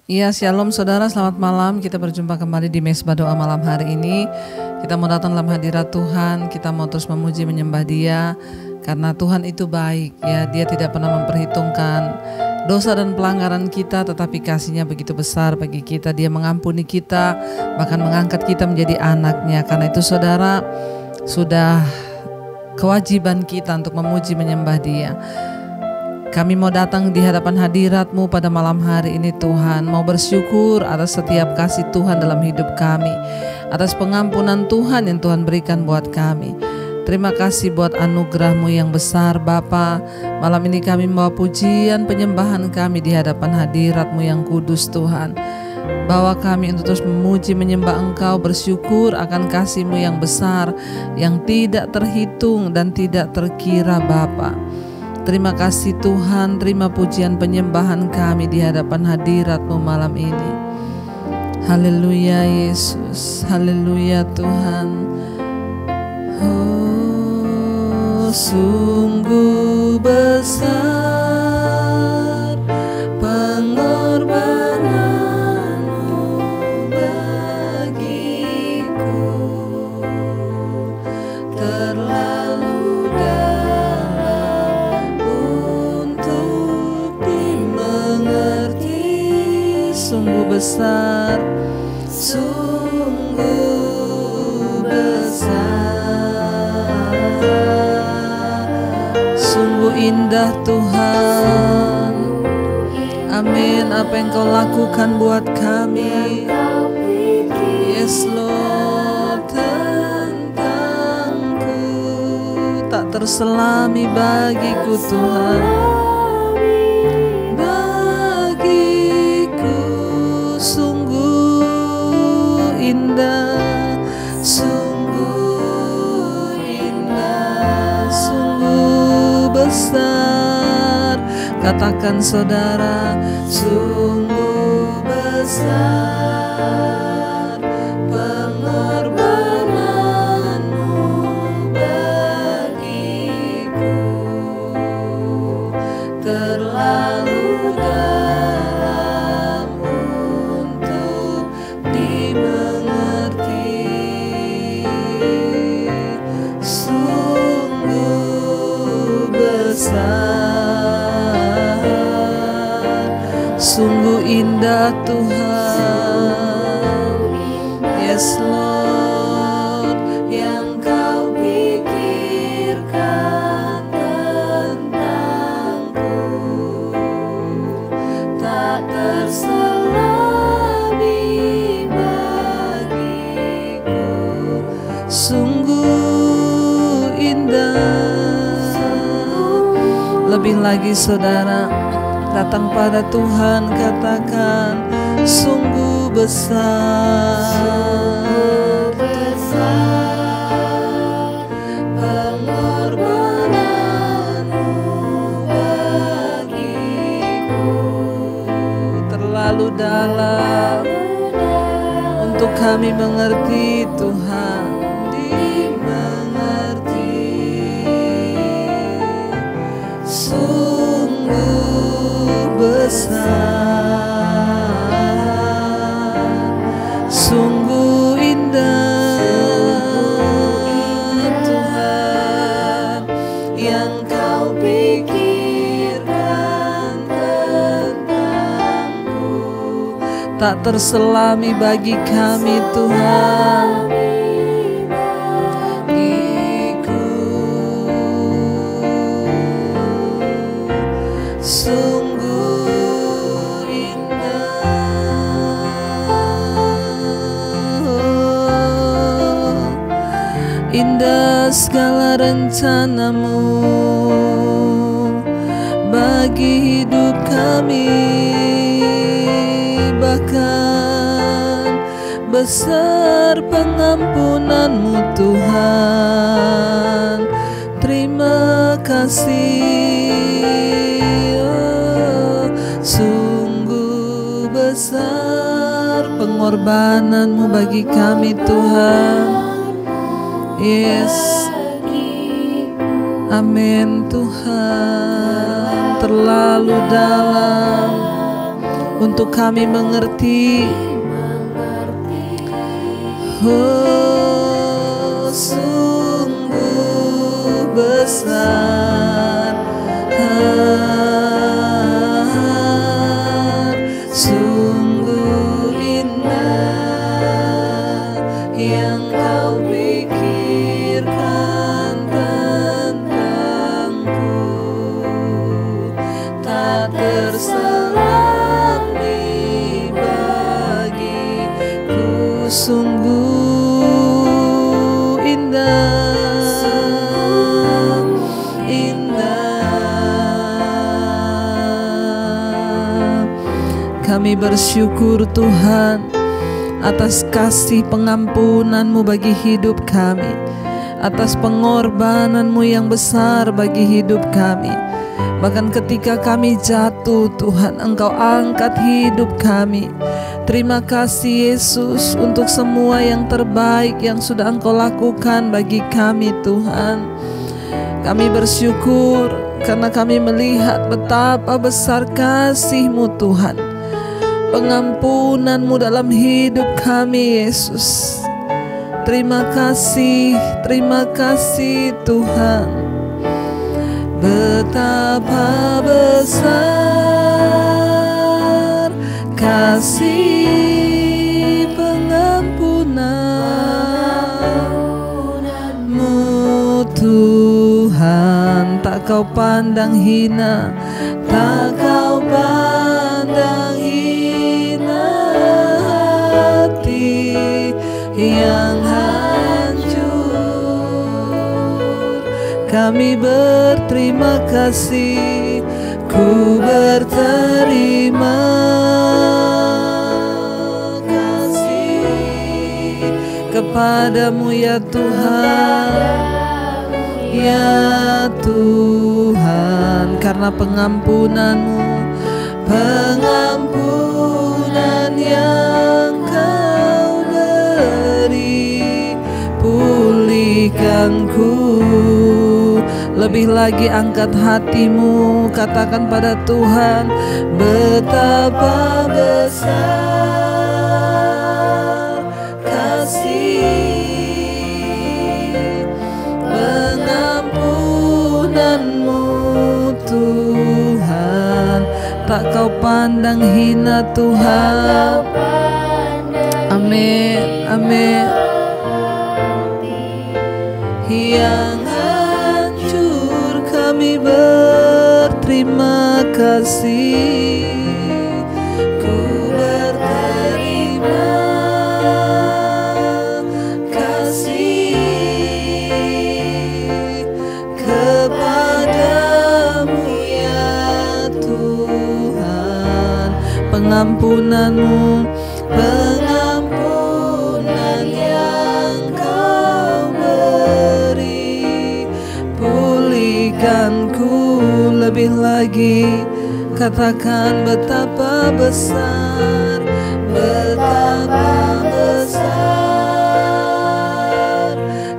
Iya, shalom saudara, selamat malam. Kita berjumpa kembali di Mezbah Doa malam hari ini. Kita mau datang dalam hadirat Tuhan. Kita mau terus memuji menyembah Dia, karena Tuhan itu baik ya. Dia tidak pernah memperhitungkan dosa dan pelanggaran kita, tetapi kasih-Nya begitu besar bagi kita. Dia mengampuni kita, bahkan mengangkat kita menjadi anak-Nya. Karena itu saudara, sudah kewajiban kita untuk memuji menyembah Dia. Kami mau datang di hadapan hadirat-Mu pada malam hari ini Tuhan. Mau bersyukur atas setiap kasih Tuhan dalam hidup kami, atas pengampunan Tuhan yang Tuhan berikan buat kami. Terima kasih buat anugerah-Mu yang besar Bapa. Malam ini kami membawa pujian penyembahan kami di hadapan hadirat-Mu yang kudus Tuhan. Bawa kami untuk terus memuji menyembah Engkau, bersyukur akan kasih-Mu yang besar, yang tidak terhitung dan tidak terkira Bapa. Terima kasih Tuhan, terima pujian penyembahan kami di hadapan hadirat-Mu malam ini. Haleluya Yesus, haleluya Tuhan. Oh, sungguh besar pengorbanan-Mu bagiku, terlalu sungguh besar, sungguh besar, sungguh indah Tuhan. Amin, apa yang Kau lakukan buat kami. Yes Lord, tentangku tak terselami bagiku Tuhan. Sungguh indah, sungguh besar. Katakan saudara, sungguh besar pengorbanan-Mu bagiku, terlalu dalam untuk dimengerti. Sungguh indah Tuhan. Yes Lord, yang Kau pikirkan tentangku tak terselami bagiku. Sungguh indah. Lebih lagi saudara, datang pada Tuhan, katakan sungguh besar, besar pengorbanan-Mu bagiku, terlalu dalam untuk kami mengerti Tuhan. Besar, sungguh indah Tuhan, yang Kau pikirkan tentangku tak terselami bagi kami Tuhan. Indah segala rencana-Mu bagi hidup kami, bahkan besar pengampunan-Mu Tuhan. Terima kasih, oh, sungguh besar pengorbanan-Mu bagi kami Tuhan. Yes, amin Tuhan, terlalu dalam untuk kami mengerti. Oh, sungguh besar, sungguh indah yang kau pikirkan tentangku, tak terselang di bagiku. Sungguh indah, indah. Kami bersyukur Tuhan atas kasih pengampunan-Mu bagi hidup kami, atas pengorbanan-Mu yang besar bagi hidup kami. Bahkan ketika kami jatuh, Tuhan, Engkau angkat hidup kami. Terima kasih Yesus untuk semua yang terbaik yang sudah Engkau lakukan bagi kami, Tuhan. Kami bersyukur karena kami melihat betapa besar kasih-Mu, Tuhan, pengampunan-Mu dalam hidup kami, Yesus. Terima kasih Tuhan. Betapa besar kasih pengampunan-Mu, Tuhan. Tak Kau pandang hina, tak Kau pandang hina hati yang hancur. Kami berterima kasih, ku berterima kasih kepadamu ya Tuhan, ya Tuhan, karena pengampunan-Mu, pengampunan yang Kau beri, pulihkanku. Lebih lagi angkat hatimu, katakan pada Tuhan, betapa besar kasih pengampunan-Mu, Tuhan. Tak Kau pandang hina, Tuhan. Amin, amin. Yang hancur kami berterima kasih, ku berterima kasih kepadamu ya Tuhan. Pengampunan-Mu, pengampunan yang Kau beri, pulihkanku. Lebih lagi katakan betapa besar, betapa besar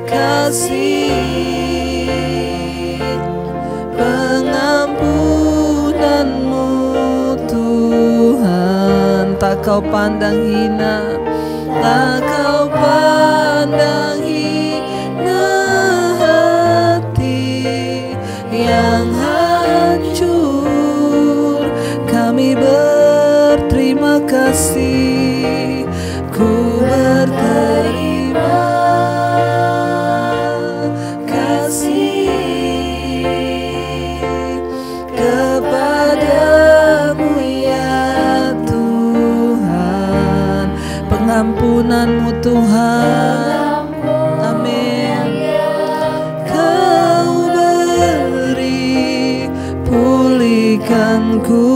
kasih pengampunan-Mu, Tuhan. Tak Kau pandang hina, tak Kau pandang hina hati yang hancur. Kami berterima kasih, ku berterima kasih kepadamu ya Tuhan. Pengampunan-Mu, Tuhan. Amin. Kau beri, pulihkanku.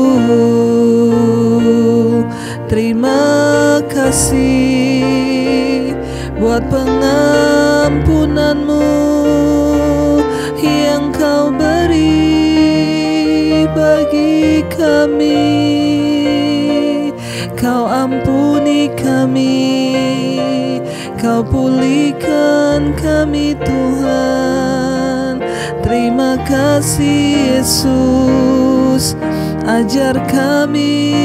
Terima kasih buat pengampunan-Mu yang Kau beri bagi kami. Kau ampuni kami, Kau pulihkan kami, Tuhan. Terima kasih Yesus. ajar kami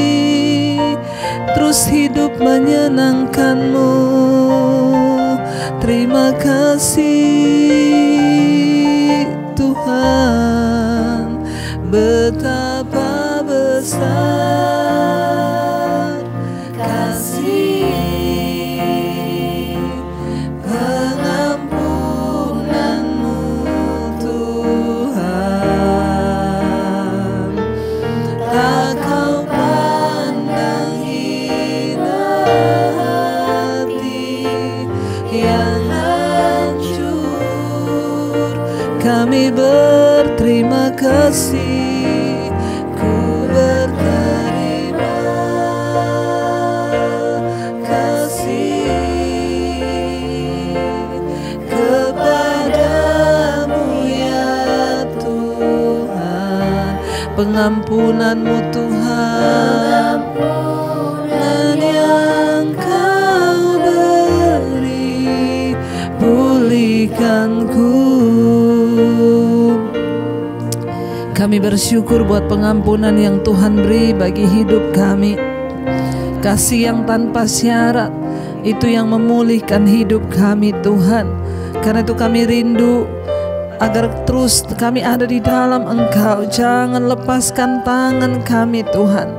terus hidup menyenangkan-Mu. Terima kasih Tuhan, betapa besar kasih pengampunan-Mu Tuhan. Tak Kau pandang hina hati yang hancur. Kami berterima kasih, ku berterima kasih kepadamu ya Tuhan. Pengampunan-Mu Tuhan, pengampunan yang Kau beri, pulihkanku. Kami bersyukur buat pengampunan yang Tuhan beri bagi hidup kami. Kasih yang tanpa syarat, itu yang memulihkan hidup kami Tuhan. Karena itu kami rindu agar terus kami ada di dalam Engkau. Jangan lepaskan tangan kami Tuhan.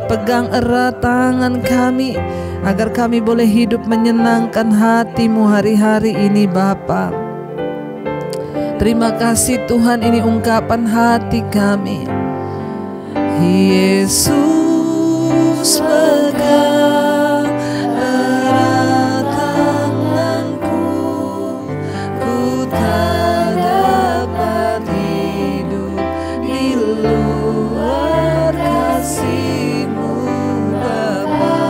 Pegang erat tangan kami, agar kami boleh hidup menyenangkan hati-Mu hari-hari ini Bapa. Terima kasih Tuhan, ini ungkapan hati kami. Yesus pegang erat tanganku, ku tak dapat hidup di luar kasih-Mu Bapa.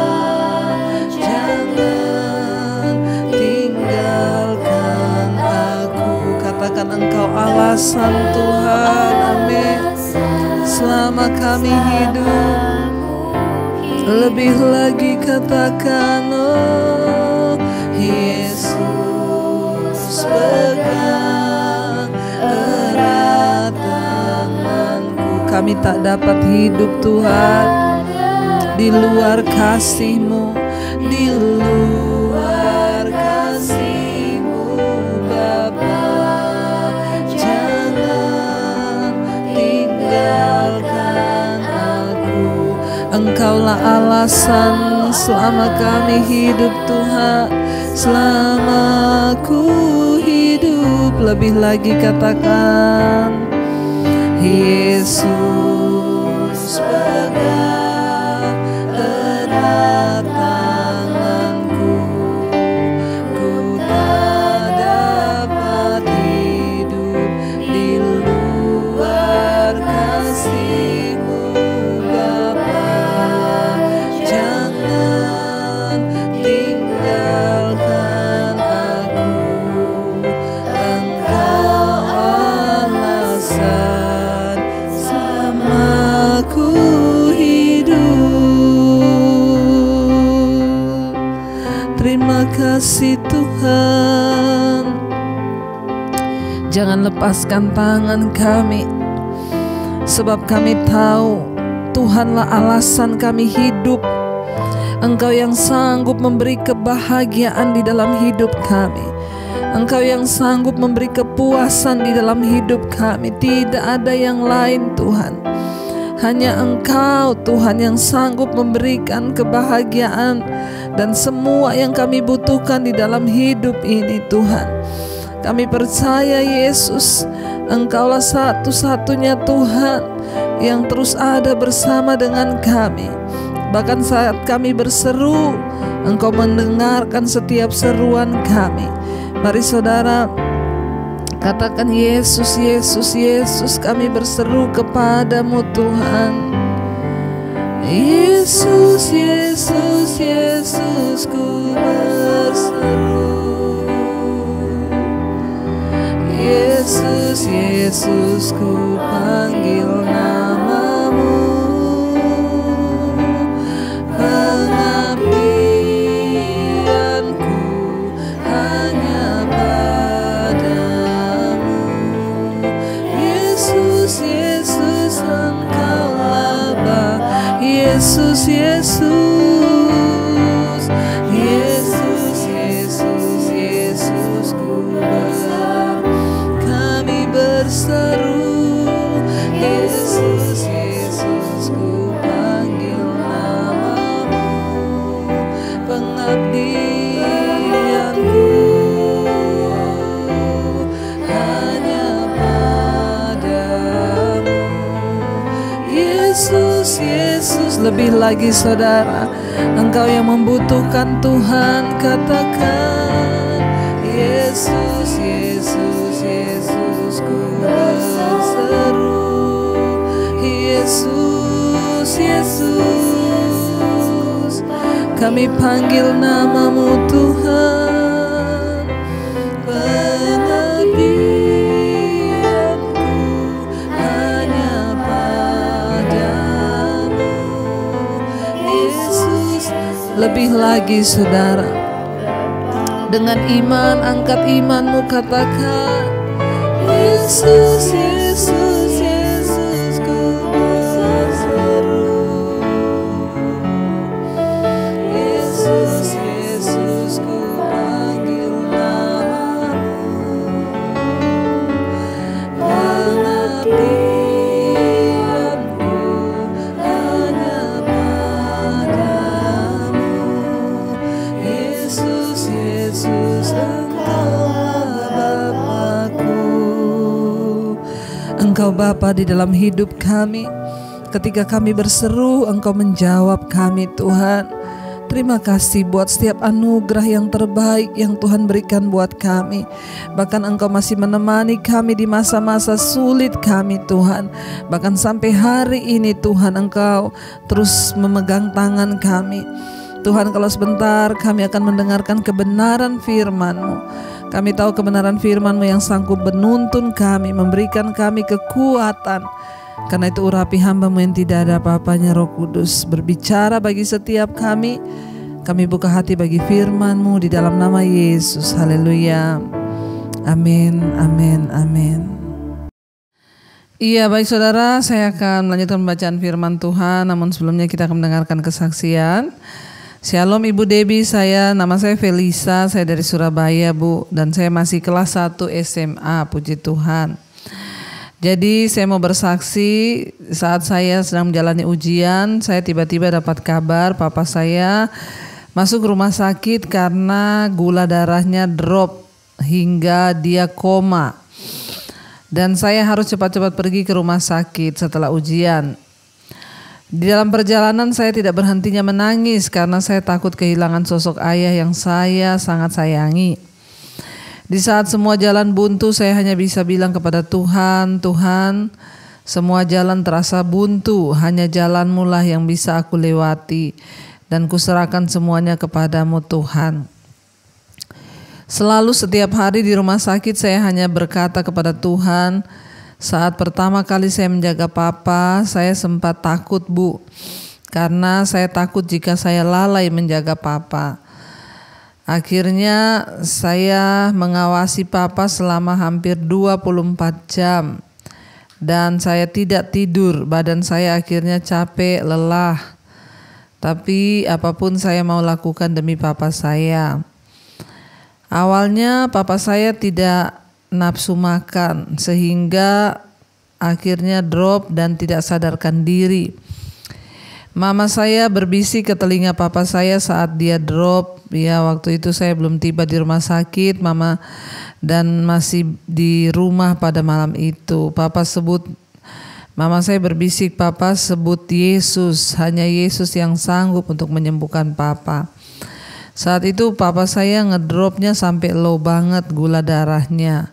Jangan tinggalkan aku. Katakan Engkau alasan Tuhan, amin. Selama kami hidup, lebih lagi katakan, oh Yesus pegang erat tanganku. Kami tak dapat hidup Tuhan di luar kasih-Mu, di luar kasih-Mu Bapa. Jangan tinggalkan aku. Engkaulah alasan selama kami hidup Tuhan. Selama ku hidup, lebih lagi katakan, Yesus pegang erat tanganku, ku tak dapat hidup di luar kasih-Mu Bapa. Jangan tinggalkan aku. Engkau alasan selama ku hidup. Terima kasih Tuhan. Jangan lepaskan tangan kami, sebab kami tahu Tuhanlah alasan kami hidup. Engkau yang sanggup memberi kebahagiaan di dalam hidup kami. Engkau yang sanggup memberi kepuasan di dalam hidup kami. Tidak ada yang lain Tuhan. Hanya Engkau Tuhan yang sanggup memberikan kebahagiaan dan semua yang kami butuhkan di dalam hidup ini Tuhan. Kami percaya Yesus, Engkaulah satu-satunya Tuhan yang terus ada bersama dengan kami. Bahkan saat kami berseru, Engkau mendengarkan setiap seruan kami. Mari saudara, katakan Yesus, Yesus, Yesus, kami berseru kepadamu Tuhan. Yesus, Yesus, Yesus, ku berseru. Yesus, Yesus, ku panggil namamu. Pengabdianku hanya padamu. Yesus, Yesus, Engkaulah Yesus, Yesus, Yesus, Yesus, Yesusku berseru, kami berseru, Yesus, Yesusku panggil namamu, pengabdianku hanya padamu. Yesus, Yesus, lebih lagi saudara, engkau yang membutuhkan Tuhan, katakan Yesus, Yesus, Yesus, ku berseru, Yesus, Yesus, kami panggil namamu Tuhan, pengabdianku hanya padamu. Yesus, lebih lagi saudara, dengan iman, angkat imanmu, katakan Yesus, Yesus, Yesus, ku berseru, Yesus, Yesus, ku panggil namamu, pengabdianku hanya padamu. Yesus, Yesus, Engkau Bapa di dalam hidup kami. Ketika kami berseru, Engkau menjawab kami Tuhan. Terima kasih buat setiap anugerah yang terbaik yang Tuhan berikan buat kami. Bahkan Engkau masih menemani kami di masa-masa sulit kami Tuhan. Bahkan sampai hari ini Tuhan, Engkau terus memegang tangan kami. Tuhan, kalau sebentar kami akan mendengarkan kebenaran firman-Mu. Kami tahu kebenaran firman-Mu yang sanggup menuntun kami, memberikan kami kekuatan. Karena itu urapi hamba-Mu yang tidak ada apa-apanya, Roh Kudus. Berbicara bagi setiap kami. Kami buka hati bagi firman-Mu di dalam nama Yesus. Haleluya. Amin, amin, amin. Iya, baik saudara, saya akan melanjutkan pembacaan firman Tuhan. Namun sebelumnya kita akan mendengarkan kesaksian. Shalom Ibu Debbie, nama saya Felisa, saya dari Surabaya Bu, dan saya masih kelas 1 SMA, puji Tuhan. Jadi saya mau bersaksi, saat saya sedang menjalani ujian, saya tiba-tiba dapat kabar papa saya masuk rumah sakit karena gula darahnya drop hingga dia koma. Dan saya harus cepat-cepat pergi ke rumah sakit setelah ujian. Di dalam perjalanan saya tidak berhentinya menangis karena saya takut kehilangan sosok ayah yang saya sangat sayangi. Di saat semua jalan buntu, saya hanya bisa bilang kepada Tuhan, Tuhan, semua jalan terasa buntu, hanya jalan-Mu lah yang bisa aku lewati, dan kuserahkan semuanya kepadamu Tuhan. Selalu setiap hari di rumah sakit saya hanya berkata kepada Tuhan. Saat pertama kali saya menjaga papa, saya sempat takut Bu, karena saya takut jika saya lalai menjaga papa. Akhirnya saya mengawasi papa selama hampir 24 jam dan saya tidak tidur, badan saya akhirnya capek, lelah. Tapi apapun saya mau lakukan demi papa saya. Awalnya papa saya tidak nafsu makan sehingga akhirnya drop dan tidak sadarkan diri. Mama saya berbisik ke telinga papa saya saat dia drop. Ya, waktu itu saya belum tiba di rumah sakit, mama, dan masih di rumah pada malam itu. Mama saya berbisik, papa sebut Yesus, hanya Yesus yang sanggup untuk menyembuhkan papa. Saat itu papa saya ngedropnya sampai low banget gula darahnya.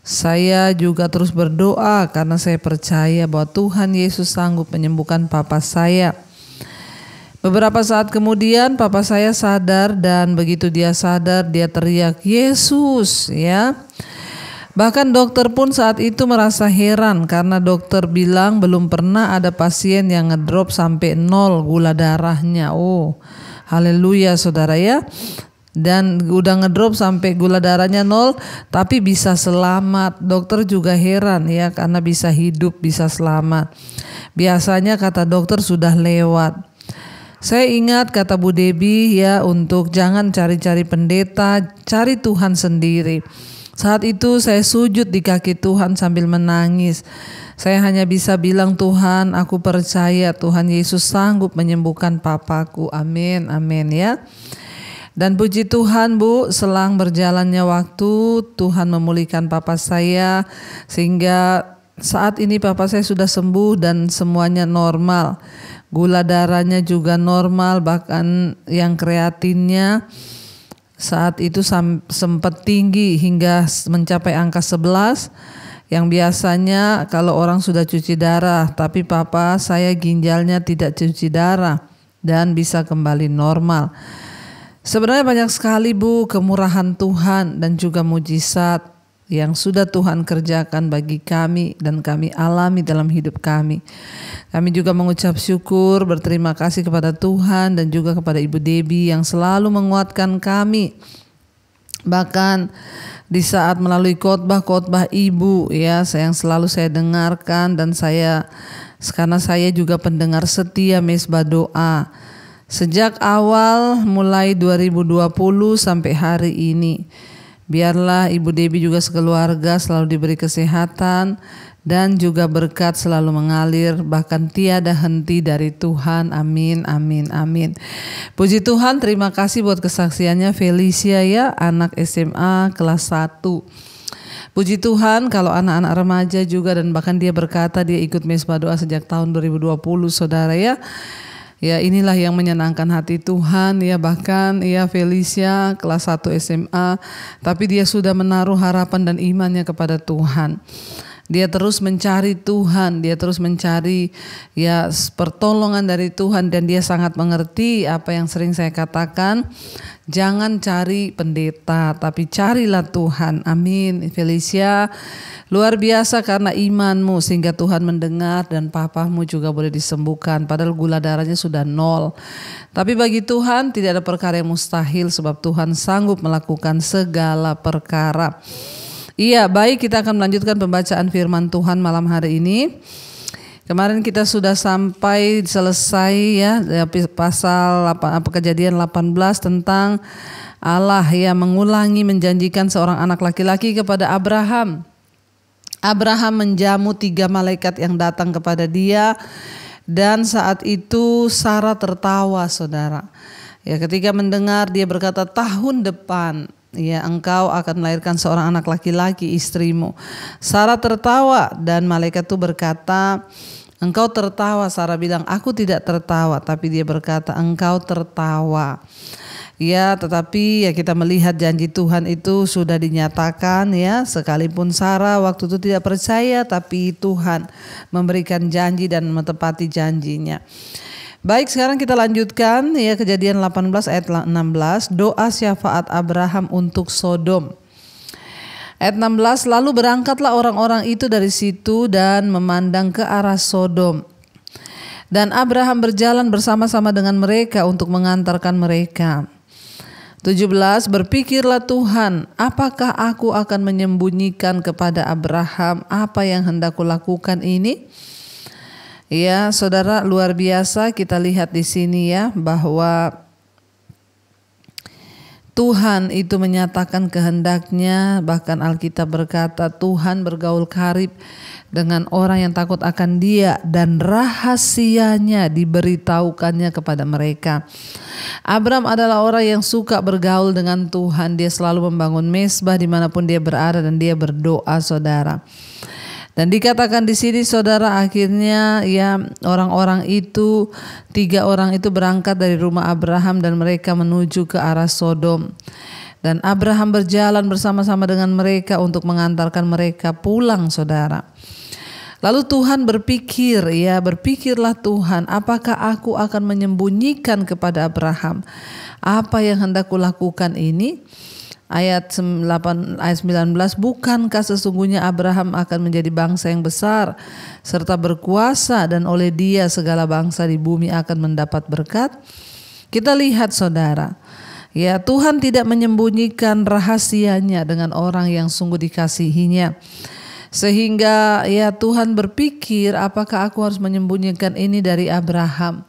Saya juga terus berdoa karena saya percaya bahwa Tuhan Yesus sanggup menyembuhkan papa saya. Beberapa saat kemudian papa saya sadar, dan begitu dia sadar dia teriak Yesus, ya. Bahkan dokter pun saat itu merasa heran karena dokter bilang belum pernah ada pasien yang ngedrop sampai 0 gula darahnya. Oh, haleluya saudara ya. Dan udah ngedrop sampai gula darahnya 0 tapi bisa selamat. Dokter juga heran ya, karena bisa hidup, bisa selamat. Biasanya kata dokter sudah lewat. Saya ingat kata Bu Debi ya, untuk jangan cari-cari pendeta, cari Tuhan sendiri. Saat itu saya sujud di kaki Tuhan sambil menangis. Saya hanya bisa bilang, Tuhan, aku percaya Tuhan Yesus sanggup menyembuhkan papaku. Amin, amin ya. Dan puji Tuhan Bu, selang berjalannya waktu, Tuhan memulihkan papa saya sehingga saat ini papa saya sudah sembuh dan semuanya normal. Gula darahnya juga normal, bahkan yang kreatinnya saat itu sempat tinggi hingga mencapai angka 11. Yang biasanya kalau orang sudah cuci darah, tapi papa saya ginjalnya tidak cuci darah dan bisa kembali normal. Sebenarnya banyak sekali Bu kemurahan Tuhan dan juga mujizat yang sudah Tuhan kerjakan bagi kami dan kami alami dalam hidup kami. Kami juga mengucap syukur, berterima kasih kepada Tuhan dan juga kepada Ibu Debi yang selalu menguatkan kami. Bahkan di saat melalui khotbah-khotbah Ibu ya, yang selalu saya dengarkan dan karena saya juga pendengar setia Mesbah Doa. Sejak awal mulai 2020 sampai hari ini, biarlah Ibu Debi juga sekeluarga selalu diberi kesehatan dan juga berkat selalu mengalir, bahkan tiada henti dari Tuhan. Amin, amin, amin. Puji Tuhan, terima kasih buat kesaksiannya Felicia ya, anak SMA kelas 1. Puji Tuhan, kalau anak-anak remaja juga, dan bahkan dia berkata dia ikut Mesbah Doa sejak tahun 2020 saudara ya. Ya, inilah yang menyenangkan hati Tuhan ya, bahkan ya Felicia kelas 1 SMA, tapi dia sudah menaruh harapan dan imannya kepada Tuhan. Dia terus mencari Tuhan, dia terus mencari ya pertolongan dari Tuhan, dan dia sangat mengerti apa yang sering saya katakan, jangan cari pendeta tapi carilah Tuhan. Amin. Felicia, luar biasa karena imanmu sehingga Tuhan mendengar dan papamu juga boleh disembuhkan padahal gula darahnya sudah 0. Tapi bagi Tuhan tidak ada perkara yang mustahil sebab Tuhan sanggup melakukan segala perkara. Iya, baik, kita akan melanjutkan pembacaan firman Tuhan malam hari ini. Kemarin kita sudah sampai selesai ya pasal Kejadian 18 tentang Allah yang mengulangi menjanjikan seorang anak laki-laki kepada Abraham. Abraham menjamu 3 malaikat yang datang kepada dia, dan saat itu Sarah tertawa saudara. Ya, ketika mendengar dia berkata, tahun depan ya engkau akan melahirkan seorang anak laki-laki istrimu. Sarah tertawa dan malaikat itu berkata, engkau tertawa. Sarah bilang, aku tidak tertawa, tapi dia berkata, engkau tertawa. Ya, tetapi ya kita melihat janji Tuhan itu sudah dinyatakan ya, sekalipun Sarah waktu itu tidak percaya, tapi Tuhan memberikan janji dan menepati janjinya. Baik, sekarang kita lanjutkan ya Kejadian 18 ayat 16, doa syafaat Abraham untuk Sodom. Ayat 16, lalu berangkatlah orang-orang itu dari situ dan memandang ke arah Sodom. Dan Abraham berjalan bersama-sama dengan mereka untuk mengantarkan mereka. 17, berpikirlah Tuhan, apakah aku akan menyembunyikan kepada Abraham apa yang hendak kulakukan ini? Ya, saudara, luar biasa kita lihat di sini ya, bahwa Tuhan itu menyatakan kehendaknya. Bahkan Alkitab berkata Tuhan bergaul karib dengan orang yang takut akan Dia dan rahasianya diberitahukannya kepada mereka. Abraham adalah orang yang suka bergaul dengan Tuhan. Dia selalu membangun mezbah dimanapun dia berada dan dia berdoa saudara. Dan dikatakan di sini saudara, akhirnya ya orang-orang itu 3 orang itu berangkat dari rumah Abraham dan mereka menuju ke arah Sodom. Dan Abraham berjalan bersama-sama dengan mereka untuk mengantarkan mereka pulang saudara. Lalu Tuhan berpikir ya, berpikirlah Tuhan, apakah aku akan menyembunyikan kepada Abraham apa yang hendak kulakukan ini? Ayat 19, bukankah sesungguhnya Abraham akan menjadi bangsa yang besar serta berkuasa, dan oleh dia segala bangsa di bumi akan mendapat berkat? Kita lihat saudara, ya Tuhan tidak menyembunyikan rahasianya dengan orang yang sungguh dikasihinya. Sehingga ya Tuhan berpikir, apakah aku harus menyembunyikan ini dari Abraham?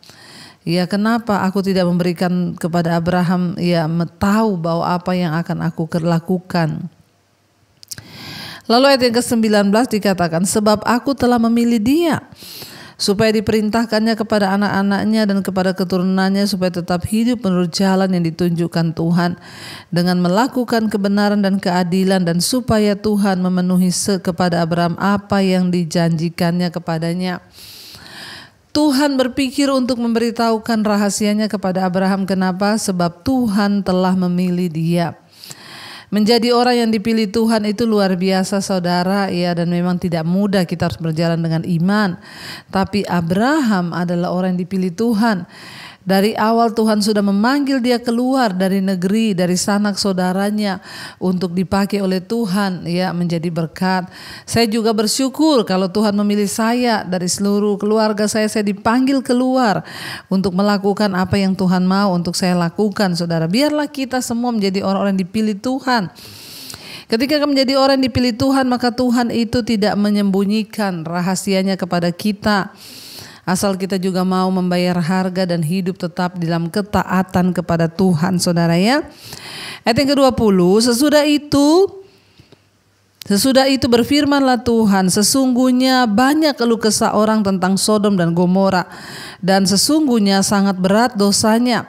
Ya, kenapa aku tidak memberikan kepada Abraham tahu bahwa apa yang akan aku lakukan. Lalu ayat yang ke-19 dikatakan, sebab aku telah memilih dia supaya diperintahkannya kepada anak-anaknya dan kepada keturunannya supaya tetap hidup menurut jalan yang ditunjukkan Tuhan dengan melakukan kebenaran dan keadilan, dan supaya Tuhan memenuhi kepada Abraham apa yang dijanjikannya kepadanya. Tuhan berpikir untuk memberitahukan rahasianya kepada Abraham. Kenapa? Sebab Tuhan telah memilih dia. Menjadi orang yang dipilih Tuhan itu luar biasa, saudara, dan memang tidak mudah. Kita harus berjalan dengan iman. Tapi Abraham adalah orang yang dipilih Tuhan. Dari awal Tuhan sudah memanggil dia keluar dari negeri, dari sanak saudaranya, untuk dipakai oleh Tuhan menjadi berkat. Saya juga bersyukur kalau Tuhan memilih saya dari seluruh keluarga saya dipanggil keluar untuk melakukan apa yang Tuhan mau untuk saya lakukan, saudara. Biarlah kita semua menjadi orang-orang yang dipilih Tuhan. Ketika menjadi orang yang dipilih Tuhan, maka Tuhan itu tidak menyembunyikan rahasianya kepada kita. Asal kita juga mau membayar harga dan hidup tetap dalam ketaatan kepada Tuhan, saudara ya. Ayat yang ke-20, sesudah itu berfirmanlah Tuhan, sesungguhnya banyak keluh kesah orang tentang Sodom dan Gomora, dan sesungguhnya sangat berat dosanya.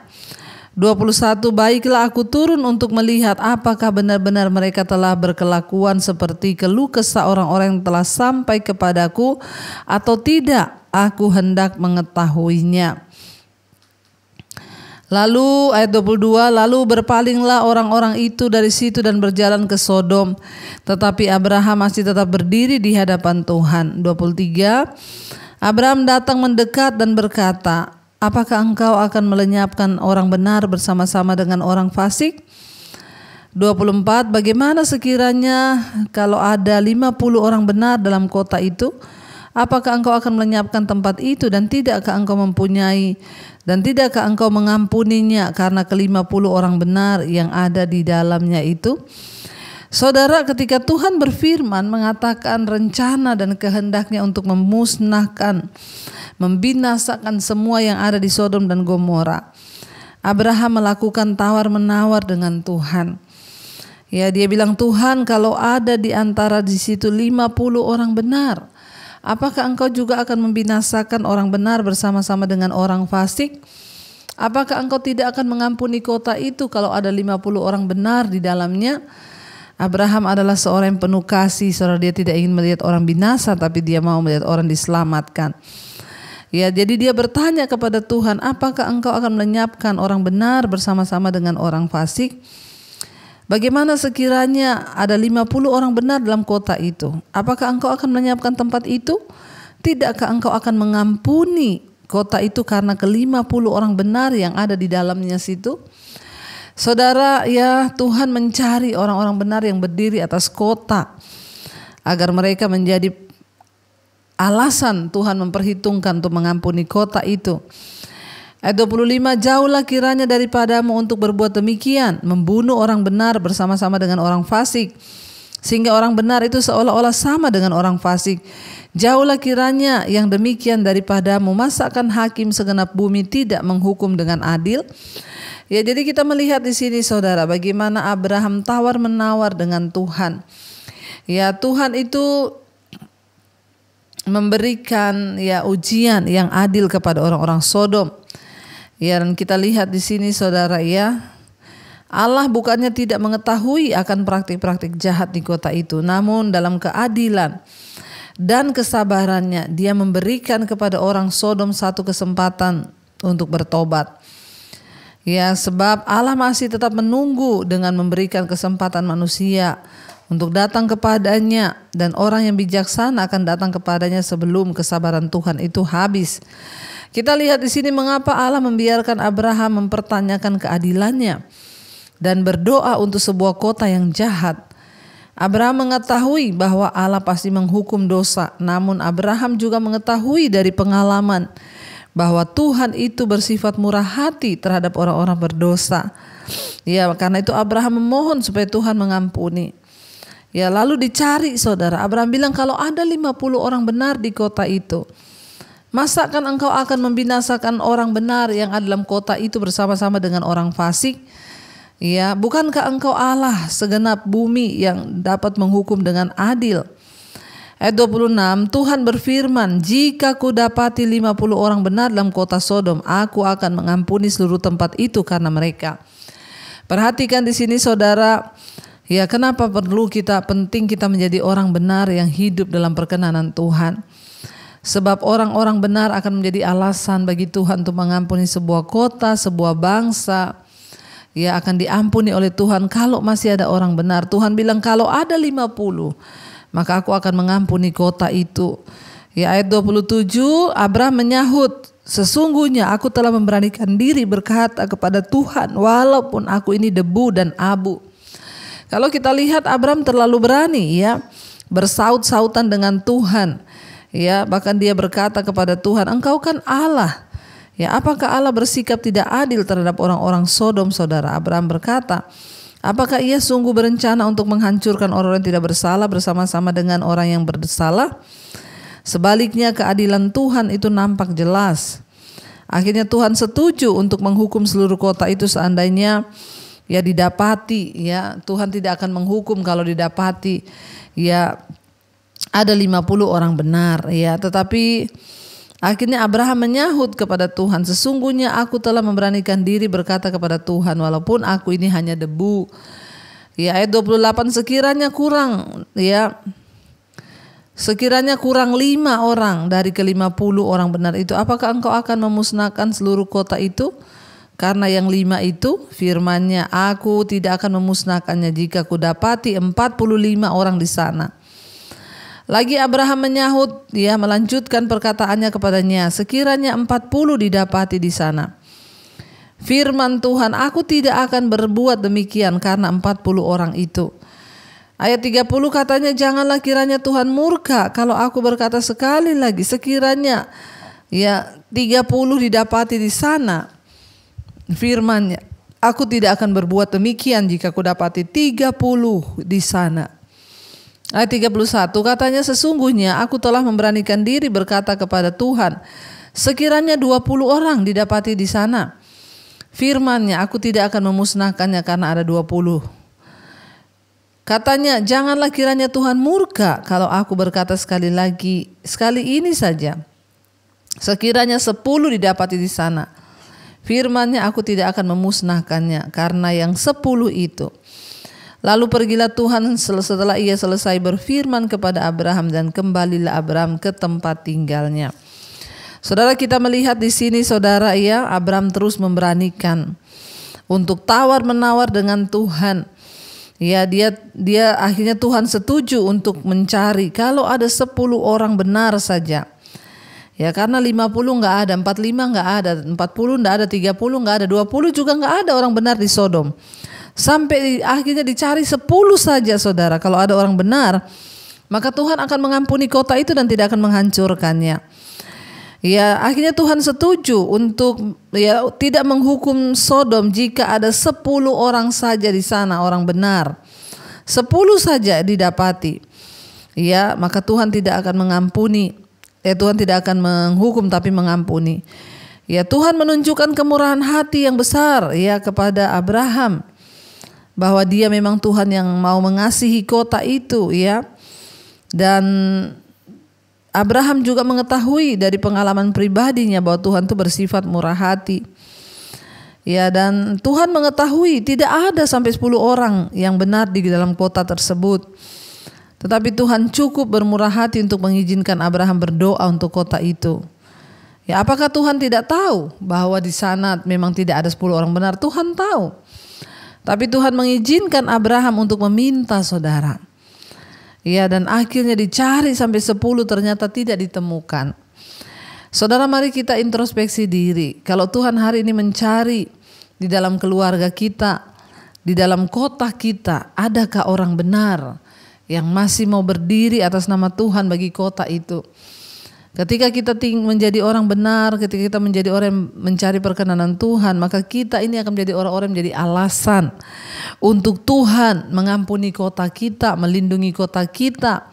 21, baiklah aku turun untuk melihat apakah benar-benar mereka telah berkelakuan seperti keluh kesah orang-orang yang telah sampai kepadaku atau tidak. Aku hendak mengetahuinya. Lalu ayat 22, lalu berpalinglah orang-orang itu dari situ dan berjalan ke Sodom. Tetapi Abraham masih tetap berdiri di hadapan Tuhan. 23, Abraham datang mendekat dan berkata, apakah engkau akan melenyapkan orang benar bersama-sama dengan orang fasik? 24, bagaimana sekiranya kalau ada 50 orang benar dalam kota itu? Apakah engkau akan melenyapkan tempat itu, dan tidakkah engkau mengampuninya karena ke-50 orang benar yang ada di dalamnya itu? Saudara, ketika Tuhan berfirman mengatakan rencana dan kehendaknya untuk memusnahkan, membinasakan semua yang ada di Sodom dan Gomora, Abraham melakukan tawar-menawar dengan Tuhan. Dia bilang, Tuhan, kalau ada di antara di situ 50 orang benar, apakah engkau juga akan membinasakan orang benar bersama-sama dengan orang fasik? Apakah engkau tidak akan mengampuni kota itu kalau ada 50 orang benar di dalamnya? Abraham adalah seorang yang penuh kasih, saudara. Dia tidak ingin melihat orang binasa, tapi dia mau melihat orang diselamatkan. Jadi dia bertanya kepada Tuhan, apakah engkau akan melenyapkan orang benar bersama-sama dengan orang fasik? Bagaimana sekiranya ada 50 orang benar dalam kota itu? Apakah engkau akan melenyapkan tempat itu? Tidakkah engkau akan mengampuni kota itu karena ke-50 orang benar yang ada di dalamnya situ? Saudara, Tuhan mencari orang-orang benar yang berdiri atas kota agar mereka menjadi alasan Tuhan memperhitungkan untuk mengampuni kota itu. Ayat 25, jauhlah kiranya daripadamu untuk berbuat demikian, membunuh orang benar bersama-sama dengan orang fasik, sehingga orang benar itu seolah-olah sama dengan orang fasik. Jauhlah kiranya yang demikian daripadamu, masa akan hakim segenap bumi tidak menghukum dengan adil? Jadi kita melihat di sini, saudara, bagaimana Abraham tawar-menawar dengan Tuhan. Tuhan itu memberikan ujian yang adil kepada orang-orang Sodom. Dan kita lihat di sini, saudara, Allah bukannya tidak mengetahui akan praktik-praktik jahat di kota itu, namun dalam keadilan dan kesabarannya dia memberikan kepada orang Sodom satu kesempatan untuk bertobat. Sebab Allah masih tetap menunggu dengan memberikan kesempatan manusia untuk datang kepadanya, dan orang yang bijaksana akan datang kepadanya sebelum kesabaran Tuhan itu habis. Kita lihat di sini mengapa Allah membiarkan Abraham mempertanyakan keadilannya dan berdoa untuk sebuah kota yang jahat. Abraham mengetahui bahwa Allah pasti menghukum dosa, namun Abraham juga mengetahui dari pengalaman bahwa Tuhan itu bersifat murah hati terhadap orang-orang berdosa. Karena itu Abraham memohon supaya Tuhan mengampuni. Lalu dicari, saudara. Abraham bilang kalau ada 50 orang benar di kota itu, Masakan engkau akan membinasakan orang benar yang ada dalam kota itu bersama-sama dengan orang fasik? Ya, bukankah engkau Allah segenap bumi yang dapat menghukum dengan adil? Ayat 26, Tuhan berfirman, jika kudapati 50 orang benar dalam kota Sodom, aku akan mengampuni seluruh tempat itu karena mereka. Perhatikan di sini saudara, ya kenapa penting kita menjadi orang benar yang hidup dalam perkenanan Tuhan. Sebab orang-orang benar akan menjadi alasan bagi Tuhan untuk mengampuni sebuah kota, sebuah bangsa. Ya akan diampuni oleh Tuhan kalau masih ada orang benar. Tuhan bilang kalau ada 50, maka aku akan mengampuni kota itu. Ya ayat 27, Abraham menyahut, sesungguhnya aku telah memberanikan diri berkata kepada Tuhan, walaupun aku ini debu dan abu. Kalau kita lihat Abraham terlalu berani ya, bersaut-sautan dengan Tuhan. Ya, bahkan dia berkata kepada Tuhan, engkau kan Allah. Ya, apakah Allah bersikap tidak adil terhadap orang-orang Sodom, saudara? Abraham berkata, apakah ia sungguh berencana untuk menghancurkan orang yang tidak bersalah bersama-sama dengan orang yang bersalah? Sebaliknya keadilan Tuhan itu nampak jelas. Akhirnya Tuhan setuju untuk menghukum seluruh kota itu seandainya ya didapati, ya Tuhan tidak akan menghukum kalau didapati ya ada 50 orang benar, ya. Tetapi akhirnya Abraham menyahut kepada Tuhan, sesungguhnya aku telah memberanikan diri berkata kepada Tuhan, walaupun aku ini hanya debu. Ya ayat 28, sekiranya kurang 5 orang dari ke-50 orang benar itu, apakah engkau akan memusnahkan seluruh kota itu? Karena yang 5 itu firman-Nya, aku tidak akan memusnahkannya jika kudapati 45 orang di sana. Lagi Abraham menyahut, dia melanjutkan perkataannya kepadanya, sekiranya 40 didapati di sana. Firman Tuhan, aku tidak akan berbuat demikian karena 40 orang itu. Ayat 30 katanya, janganlah kiranya Tuhan murka kalau aku berkata sekali lagi, sekiranya 30 didapati di sana. Firman-Nya, aku tidak akan berbuat demikian jika aku dapati 30 di sana. Ayat 31 katanya, sesungguhnya aku telah memberanikan diri berkata kepada Tuhan, sekiranya 20 orang didapati di sana. Firman-Nya, aku tidak akan memusnahkannya karena ada 20. Katanya, janganlah kiranya Tuhan murka kalau aku berkata sekali ini saja. Sekiranya 10 didapati di sana. Firman-Nya, aku tidak akan memusnahkannya karena yang 10 itu. Lalu pergilah Tuhan setelah ia selesai berfirman kepada Abraham dan kembalilah Abraham ke tempat tinggalnya. Saudara, kita melihat di sini saudara ya, Abraham terus memberanikan untuk tawar-menawar dengan Tuhan. Ya, dia akhirnya Tuhan setuju untuk mencari kalau ada 10 orang benar saja. Ya, karena 50 enggak ada, 45 enggak ada, 40 enggak ada, 30 enggak ada, 20 juga enggak ada orang benar di Sodom. Sampai akhirnya dicari 10 saja saudara. Kalau ada orang benar, maka Tuhan akan mengampuni kota itu dan tidak akan menghancurkannya. Ya, akhirnya Tuhan setuju untuk tidak menghukum Sodom jika ada 10 orang saja di sana orang benar. 10 saja didapati. Ya, maka Tuhan tidak akan mengampuni. Tuhan tidak akan menghukum tapi mengampuni. Ya, Tuhan menunjukkan kemurahan hati yang besar ya kepada Abraham. Bahwa dia memang Tuhan yang mau mengasihi kota itu ya. Dan Abraham juga mengetahui dari pengalaman pribadinya bahwa Tuhan itu bersifat murah hati. Ya, dan Tuhan mengetahui tidak ada sampai 10 orang yang benar di dalam kota tersebut. Tetapi Tuhan cukup bermurah hati untuk mengizinkan Abraham berdoa untuk kota itu. Ya, apakah Tuhan tidak tahu bahwa di sana memang tidak ada 10 orang benar? Tuhan tahu. Tapi Tuhan mengizinkan Abraham untuk meminta saudara. Ya, dan akhirnya dicari sampai 10 ternyata tidak ditemukan. Saudara, mari kita introspeksi diri. Kalau Tuhan hari ini mencari di dalam keluarga kita, di dalam kota kita, adakah orang benar yang masih mau berdiri atas nama Tuhan bagi kota itu? Ketika kita menjadi orang benar, ketika kita menjadi orang yang mencari perkenanan Tuhan, maka kita ini akan menjadi orang-orang yang menjadi alasan untuk Tuhan mengampuni kota kita, melindungi kota kita.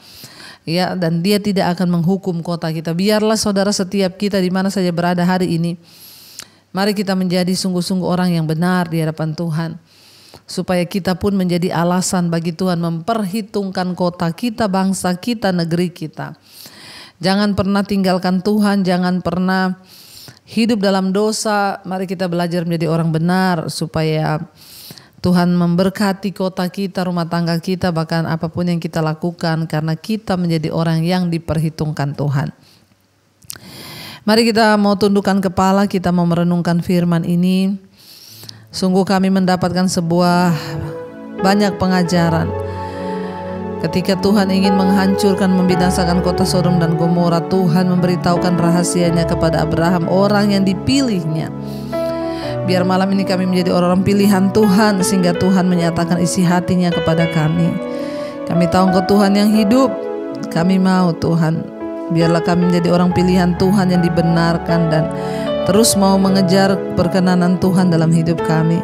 ya, dan Dia tidak akan menghukum kota kita. Biarlah saudara setiap kita di mana saja berada hari ini, mari kita menjadi sungguh-sungguh orang yang benar di hadapan Tuhan, supaya kita pun menjadi alasan bagi Tuhan memperhitungkan kota kita, bangsa kita, negeri kita. Jangan pernah tinggalkan Tuhan, jangan pernah hidup dalam dosa. Mari kita belajar menjadi orang benar supaya Tuhan memberkati kota kita, rumah tangga kita, bahkan apapun yang kita lakukan, karena kita menjadi orang yang diperhitungkan Tuhan. Mari kita mau tundukkan kepala, kita mau merenungkan firman ini. Sungguh kami mendapatkan sebuah banyak pengajaran. Ketika Tuhan ingin menghancurkan, membinasakan kota Sodom dan Gomora, Tuhan memberitahukan rahasianya kepada Abraham, orang yang dipilihnya. Biar malam ini kami menjadi orang-orang pilihan Tuhan, sehingga Tuhan menyatakan isi hatinya kepada kami. Kami tahu Engkau Tuhan yang hidup, kami mau Tuhan, biarlah kami menjadi orang pilihan Tuhan yang dibenarkan dan terus mau mengejar perkenanan Tuhan dalam hidup kami.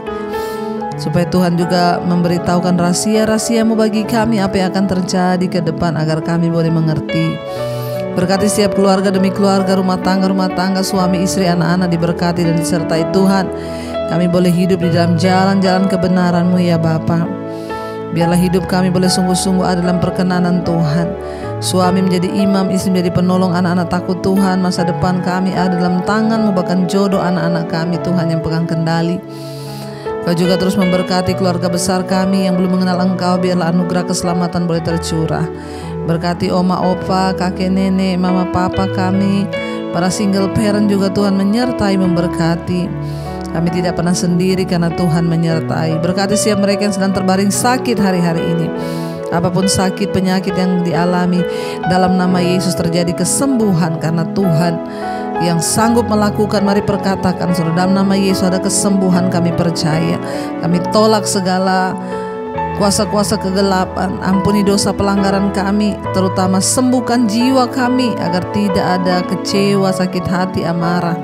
Supaya Tuhan juga memberitahukan rahasia-rahasiamu bagi kami, apa yang akan terjadi ke depan, agar kami boleh mengerti. Berkati setiap keluarga demi keluarga, rumah tangga, suami, istri, anak-anak diberkati dan disertai Tuhan. Kami boleh hidup di dalam jalan-jalan kebenaran-Mu ya Bapa. Biarlah hidup kami boleh sungguh-sungguh ada dalam perkenanan Tuhan. Suami menjadi imam, istri menjadi penolong, anak-anak takut Tuhan. Masa depan kami ada dalam tangan-Mu, bahkan jodoh anak-anak kami Tuhan yang pegang kendali. Kau juga terus memberkati keluarga besar kami yang belum mengenal Engkau. Biarlah anugerah keselamatan boleh tercurah. Berkati oma, opa, kakek, nenek, mama, papa kami, para single parent juga Tuhan menyertai, memberkati. Kami tidak pernah sendiri karena Tuhan menyertai. Berkati siap mereka yang sedang terbaring sakit hari-hari ini. Apapun sakit, penyakit yang dialami, dalam nama Yesus terjadi kesembuhan karena Tuhan yang sanggup melakukan. Mari perkatakan saudara, dalam nama Yesus ada kesembuhan, kami percaya. Kami tolak segala kuasa-kuasa kegelapan. Ampuni dosa pelanggaran kami, terutama sembuhkan jiwa kami agar tidak ada kecewa, sakit hati, amarah.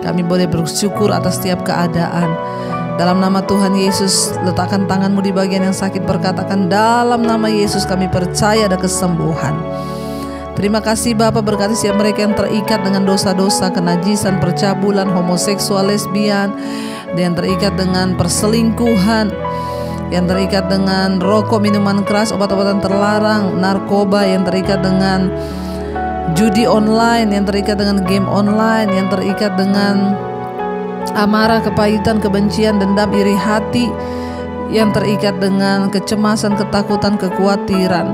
Kami boleh bersyukur atas setiap keadaan. Dalam nama Tuhan Yesus, letakkan tangan-Mu di bagian yang sakit, perkatakan dalam nama Yesus kami percaya ada kesembuhan. Terima kasih Bapa, berkati siap mereka yang terikat dengan dosa-dosa, kenajisan, percabulan, homoseksual, lesbian, yang terikat dengan perselingkuhan, yang terikat dengan rokok, minuman keras, obat-obatan terlarang, narkoba, yang terikat dengan judi online, yang terikat dengan game online, yang terikat dengan amarah, kepahitan, kebencian, dendam, iri hati, yang terikat dengan kecemasan, ketakutan, kekhawatiran.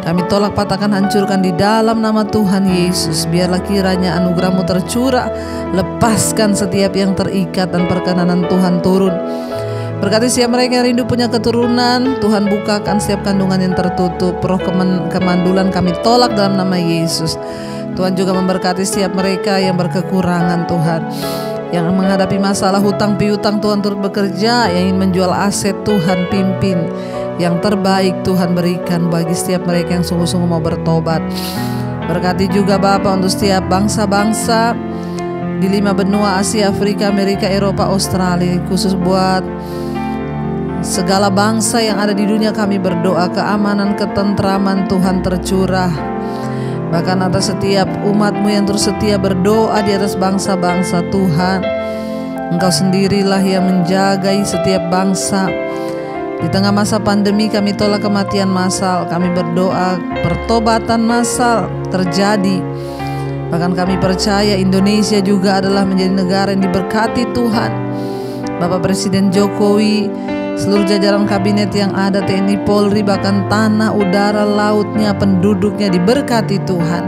Kami tolak, patahkan, hancurkan di dalam nama Tuhan Yesus. Biarlah kiranya anugerah-Mu tercurah, lepaskan setiap yang terikat dan perkenanan Tuhan turun. Berkati siap mereka yang rindu punya keturunan, Tuhan bukakan setiap kandungan yang tertutup. Roh kemandulan kami tolak dalam nama Yesus. Tuhan juga memberkati setiap mereka yang berkekurangan Tuhan, yang menghadapi masalah hutang piutang, Tuhan turut bekerja. Yang ingin menjual aset, Tuhan pimpin. Yang terbaik Tuhan berikan bagi setiap mereka yang sungguh-sungguh mau bertobat. Berkati juga Bapa untuk setiap bangsa-bangsa di 5 benua, Asia, Afrika, Amerika, Eropa, Australia. Khusus buat segala bangsa yang ada di dunia, kami berdoa keamanan, ketentraman Tuhan tercurah. Bahkan atas setiap umat-Mu yang terus setia berdoa di atas bangsa-bangsa Tuhan. Engkau sendirilah yang menjagai setiap bangsa. Di tengah masa pandemi kami tolak kematian massal. Kami berdoa pertobatan massal terjadi. Bahkan kami percaya Indonesia juga adalah menjadi negara yang diberkati Tuhan. Bapak Presiden Jokowi, seluruh jajaran kabinet yang ada, TNI, Polri, bahkan tanah, udara, lautnya, penduduknya diberkati Tuhan.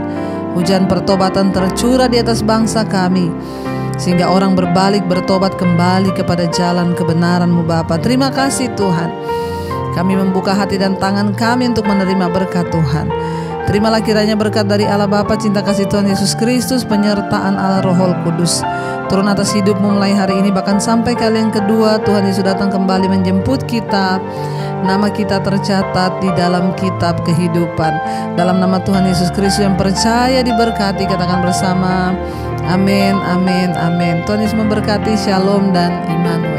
Hujan pertobatan tercurah di atas bangsa kami, sehingga orang berbalik, bertobat kembali kepada jalan kebenaran-Mu Bapa. Terima kasih Tuhan. Kami membuka hati dan tangan kami untuk menerima berkat Tuhan. Terimalah kiranya berkat dari Allah Bapa, cinta kasih Tuhan Yesus Kristus, penyertaan Allah Roh Kudus turun atas hidupmu mulai hari ini, bahkan sampai kali yang kedua Tuhan Yesus datang kembali menjemput kita. Nama kita tercatat di dalam kitab kehidupan. Dalam nama Tuhan Yesus Kristus yang percaya diberkati, katakan bersama amin, amin, amin. Tuhan Yesus memberkati. Shalom dan Immanuel.